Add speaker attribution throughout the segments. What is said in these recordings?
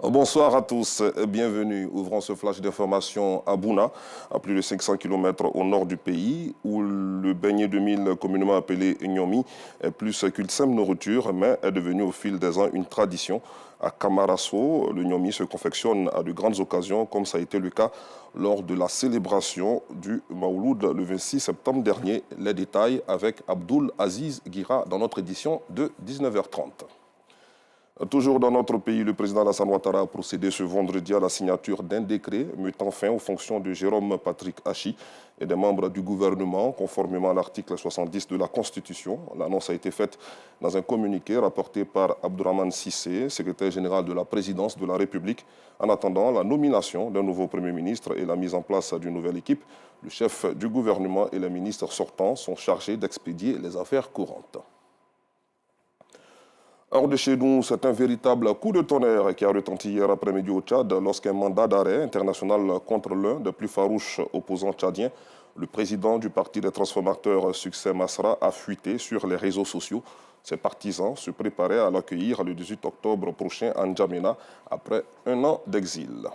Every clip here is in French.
Speaker 1: Bonsoir à tous, bienvenue. Ouvrons ce flash d'information à Bouna, à plus de 500 km au nord du pays, où le beignet de mil, communément appelé Nyomi, est plus qu'une simple nourriture, mais est devenu au fil des ans une tradition. À Kamarasso, le Nyomi se confectionne à de grandes occasions, comme ça a été le cas lors de la célébration du Maouloud le 26 septembre dernier. Les détails avec Abdoul Aziz Guira dans notre édition de 19h30. Toujours dans notre pays, le président Alassane Ouattara a procédé ce vendredi à la signature d'un décret mettant fin aux fonctions de Jérôme Patrick Hachi et des membres du gouvernement, conformément à l'article 70 de la Constitution. L'annonce a été faite dans un communiqué rapporté par Abdourahmane Sissé, secrétaire général de la présidence de la République. En attendant la nomination d'un nouveau Premier ministre et la mise en place d'une nouvelle équipe, le chef du gouvernement et les ministres sortants sont chargés d'expédier les affaires courantes. Hors de chez nous, c'est un véritable coup de tonnerre qui a retenti hier après-midi au Tchad lorsqu'un mandat d'arrêt international contre l'un des plus farouches opposants tchadiens, le président du parti des transformateurs Succès Masra, a fuité sur les réseaux sociaux. Ses partisans se préparaient à l'accueillir le 18 octobre prochain à N'Djamena après un an d'exil.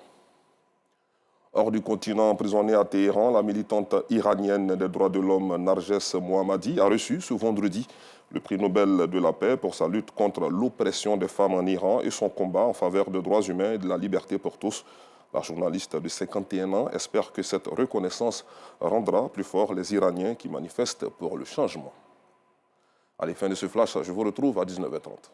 Speaker 1: Hors du continent, emprisonnée à Téhéran, la militante iranienne des droits de l'homme Narges Mohammadi a reçu ce vendredi le prix Nobel de la paix pour sa lutte contre l'oppression des femmes en Iran et son combat en faveur des droits humains et de la liberté pour tous. La journaliste de 51 ans espère que cette reconnaissance rendra plus fort les Iraniens qui manifestent pour le changement. À la fin de ce flash, je vous retrouve à 19h30.